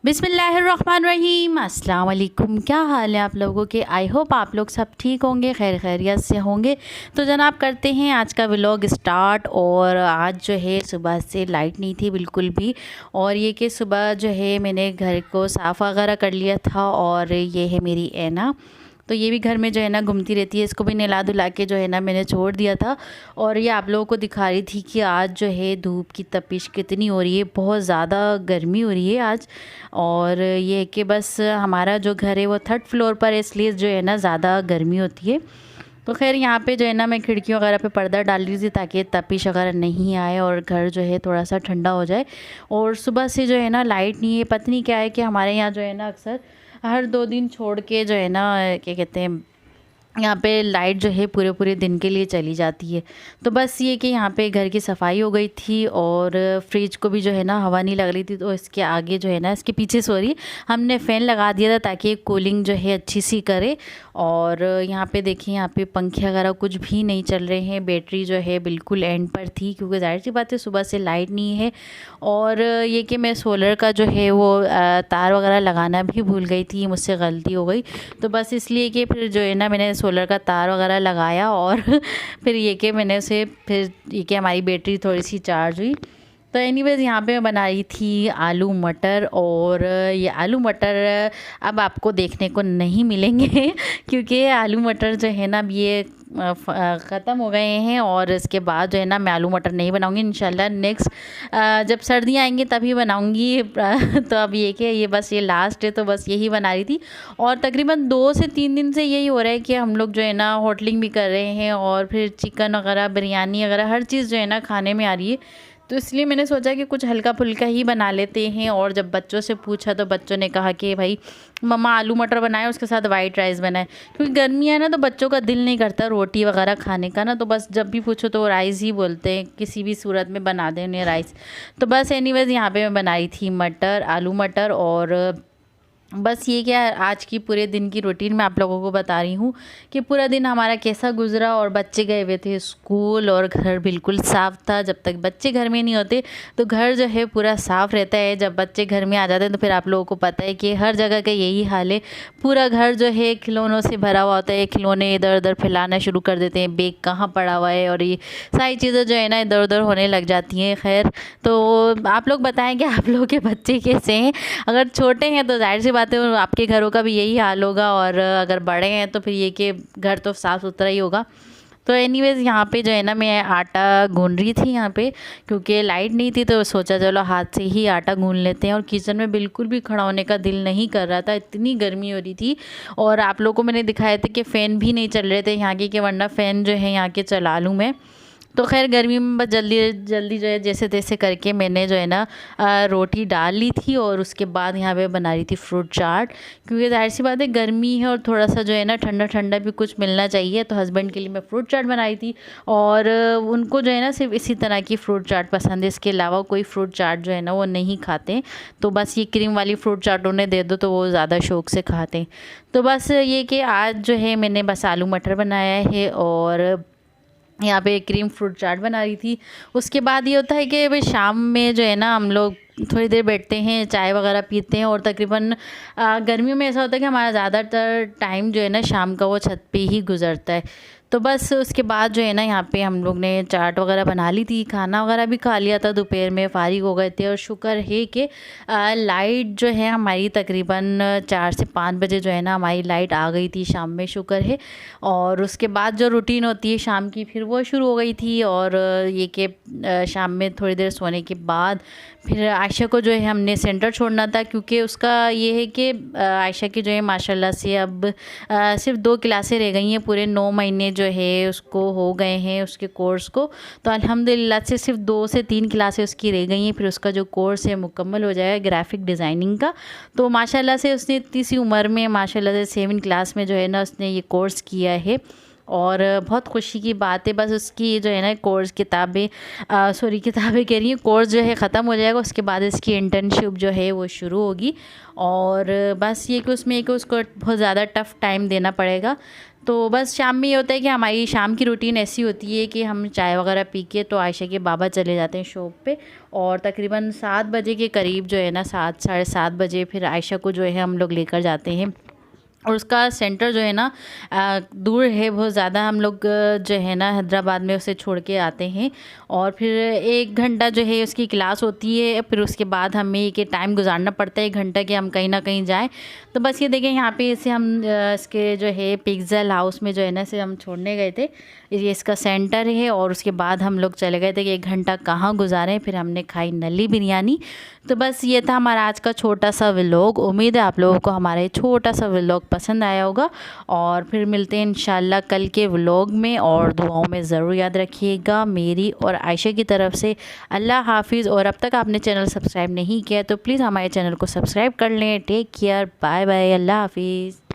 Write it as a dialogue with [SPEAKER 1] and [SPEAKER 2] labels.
[SPEAKER 1] बिस्मिल्लाहिर्रहमानिर्रहीम। अस्सलाम वालेकुम। क्या हाल है आप लोगों के? आई होप आप लोग सब ठीक होंगे, खैर खैरियत से होंगे। तो जनाब करते हैं आज का व्लॉग स्टार्ट। और आज जो है सुबह से लाइट नहीं थी बिल्कुल भी, और ये कि सुबह जो है मैंने घर को साफ़ वगैरह कर लिया था। और ये है मेरी ऐना, तो ये भी घर में जो है ना घूमती रहती है, इसको भी नहला धुला के जो है ना मैंने छोड़ दिया था। और ये आप लोगों को दिखा रही थी कि आज जो है धूप की तपिश कितनी हो रही है, बहुत ज़्यादा गर्मी हो रही है आज। और ये है कि बस हमारा जो घर है वो थर्ड फ्लोर पर है, इसलिए जो है ना ज़्यादा गर्मी होती है। तो खैर यहाँ पे जो है ना मैं खिड़कियों वगैरह पे पर्दा डाल रही थी ताकि तपिश वगैरह नहीं आए और घर जो है थोड़ा सा ठंडा हो जाए। और सुबह से जो है ना लाइट नहीं है, पता नहीं क्या है कि हमारे यहाँ जो है ना अक्सर हर 2 दिन छोड़ के जो है ना क्या कहते हैं, यहाँ पे लाइट जो है पूरे पूरे दिन के लिए चली जाती है। तो बस ये कि यहाँ पे घर की सफाई हो गई थी और फ्रिज को भी जो है ना हवा नहीं लग रही थी, तो इसके आगे जो है ना इसके पीछे सॉरी हमने फ़ैन लगा दिया था ताकि कूलिंग जो है अच्छी सी करे। और यहाँ पे देखिए यहाँ पे पंखे वगैरह कुछ भी नहीं चल रहे हैं, बैटरी जो है बिल्कुल एंड पर थी क्योंकि ज़ाहिर सी बात है सुबह से लाइट नहीं है। और ये कि मैं सोलर का जो है वो तार वगैरह लगाना भी भूल गई थी, मुझसे गलती हो गई। तो बस इसलिए कि फिर जो है ना मैंने सोलर का तार वगैरह लगाया और फिर ये कि मैंने उसे फिर ये कि हमारी बैटरी थोड़ी सी चार्ज हुई। तो एनीवेज़ यहाँ पे मैं बना रही थी आलू मटर। और ये आलू मटर अब आपको देखने को नहीं मिलेंगे क्योंकि आलू मटर जो है ना अब ये ख़त्म हो गए हैं। और इसके बाद जो है ना मैं आलू मटर नहीं बनाऊंगी, इंशाल्लाह नेक्स्ट जब सर्दियाँ आएंगी तभी बनाऊंगी। तो अब ये कि ये बस ये लास्ट है, तो बस यही बना रही थी। और तकरीबन 2 से 3 दिन से यही हो रहा है कि हम लोग जो है ना होटलिंग भी कर रहे हैं और फिर चिकन वगैरह बिरयानी वगैरह हर चीज़ जो है ना खाने में आ रही है। तो इसलिए मैंने सोचा कि कुछ हल्का फुल्का ही बना लेते हैं। और जब बच्चों से पूछा तो बच्चों ने कहा कि भाई मम्मा आलू मटर बनाए, उसके साथ वाइट राइस बनाए, क्योंकि गर्मी है ना तो बच्चों का दिल नहीं करता रोटी वगैरह खाने का ना, तो बस जब भी पूछो तो वो राइस ही बोलते हैं, किसी भी सूरत में बना दें उन्हें राइस। तो बस एनीवेज़ यहाँ पे मैं बनाई थी मटर, आलू मटर। और बस ये क्या आज की पूरे दिन की रूटीन मैं आप लोगों को बता रही हूँ कि पूरा दिन हमारा कैसा गुजरा। और बच्चे गए हुए थे स्कूल और घर बिल्कुल साफ़ था। जब तक बच्चे घर में नहीं होते तो घर जो है पूरा साफ़ रहता है, जब बच्चे घर में आ जाते हैं तो फिर आप लोगों को पता है कि हर जगह का यही हाल है। पूरा घर जो है खिलौनों से भरा हुआ होता है, खिलौने इधर उधर फैलाना शुरू कर देते हैं, बैग कहाँ पड़ा हुआ है और ये सारी चीज़ें जो है ना इधर उधर होने लग जाती हैं। खैर तो आप लोग बताएं कि आप लोगों के बच्चे कैसे हैं? अगर छोटे हैं तो जाहिर सी बात है आपके घरों का भी यही हाल होगा, और अगर बड़े हैं तो फिर ये कि घर तो साफ़ सुथरा ही होगा। तो एनीवेज़ यहाँ पे जो है ना मैं आटा गूंद रही थी यहाँ पे, क्योंकि लाइट नहीं थी तो सोचा चलो हाथ से ही आटा गूंद लेते हैं। और किचन में बिल्कुल भी खड़ा होने का दिल नहीं कर रहा था, इतनी गर्मी हो रही थी। और आप लोगों को मैंने दिखाया था कि फ़ैन भी नहीं चल रहे थे यहाँ के, कि वरना फ़ैन जो है यहाँ के चला लूँ मैं। तो खैर गर्मी में बस जल्दी जल्दी जो है जैसे तैसे करके मैंने जो है ना रोटी डाल ली थी। और उसके बाद यहाँ पे बना रही थी फ्रूट चाट, क्योंकि जाहिर सी बात है गर्मी है और थोड़ा सा जो है ना ठंडा ठंडा भी कुछ मिलना चाहिए। तो हस्बैंड के लिए मैं फ्रूट चाट बनाई थी, और उनको जो है ना सिर्फ इसी तरह की फ्रूट चाट पसंद है, इसके अलावा कोई फ्रूट चाट जो है ना वो नहीं खाते। तो बस ये क्रीम वाली फ्रूट चाट उन्हें दे दो तो वो ज़्यादा शौक़ से खाते हैं। तो बस ये कि आज जो है मैंने बस आलू मटर बनाया है और यहाँ पे क्रीम फ्रूट चाट बना रही थी। उसके बाद ये होता है कि भाई शाम में जो है ना हम लोग थोड़ी देर बैठते हैं, चाय वगैरह पीते हैं। और तकरीबन गर्मियों में ऐसा होता है कि हमारा ज़्यादातर टाइम जो है ना शाम का वो छत पे ही गुजरता है। तो बस उसके बाद जो है ना यहाँ पे हम लोग ने चाट वगैरह बना ली थी, खाना वगैरह भी खा लिया था, दोपहर में फ़ारिग हो गए थे। और शुक्र है कि लाइट जो है हमारी तकरीबन 4 से 5 बजे जो है ना हमारी लाइट आ गई थी शाम में, शुक्र है। और उसके बाद जो रूटीन होती है शाम की फिर वो शुरू हो गई थी। और ये कि शाम में थोड़ी देर सोने के बाद फिर आयशा को जो है हमने सेंटर छोड़ना था, क्योंकि उसका ये है कि आयशा की जो है माशाल्लाह से अब सिर्फ 2 क्लासें रह गई हैं, पूरे 9 महीने जो है उसको हो गए हैं उसके कोर्स को। तो अल्हम्दुलिल्लाह से सिर्फ 2 से 3 क्लासें उसकी रह गई हैं, फिर उसका जो कोर्स है मुकम्मल हो जाएगा ग्राफिक डिज़ाइनिंग का। तो माशाल्लाह से उसने इतनी सी उम्र में माशाल्लाह से 7 क्लास में जो है ना उसने ये कोर्स किया है। और बहुत खुशी की बात है। बस उसकी जो है ना कोर्स किताबें किताबें कह रही हूँ, कोर्स जो है ख़त्म हो जाएगा, उसके बाद इसकी इंटर्नशिप जो है वो शुरू होगी। और बस ये कि उसमें एक उसको बहुत ज़्यादा टफ़ टाइम देना पड़ेगा। तो बस शाम में ये होता है कि हमारी शाम की रूटीन ऐसी होती है कि हम चाय वगैरह पी के तो आयशा के बाबा चले जाते हैं शॉप पे, और तकरीबन 7 बजे के करीब जो है ना 7 साढ़े 7 बजे फिर आयशा को जो है हम लोग लेकर जाते हैं। और उसका सेंटर जो है ना दूर है बहुत ज़्यादा। हम लोग जो है ना हैदराबाद में उसे छोड़ के आते हैं, और फिर 1 घंटा जो है उसकी क्लास होती है। फिर उसके बाद हमें ये टाइम गुजारना पड़ता है 1 घंटा कि हम कहीं ना कहीं जाएं। तो बस ये देखें यहाँ पे इसे हम इसके जो है पिक्सल हाउस में जो है ना इसे हम छोड़ने गए थे, ये इसका सेंटर है। और उसके बाद हम लोग चले गए थे कि 1 घंटा कहाँ गुजारें। फिर हमने खाई नली बिरयानी। तो बस ये था हमारा आज का छोटा सा व्लॉग। उम्मीद है आप लोगों को हमारा ये छोटा सा व्लॉग पसंद आया होगा, और फिर मिलते हैं इंशाल्लाह कल के व्लॉग में। और दुआओं में ज़रूर याद रखिएगा मेरी और आयशा की तरफ से। अल्लाह हाफिज़। और अब तक आपने चैनल सब्सक्राइब नहीं किया तो प्लीज़ हमारे चैनल को सब्सक्राइब कर लें। टेक केयर, बाय बाय, अल्लाह हाफिज़।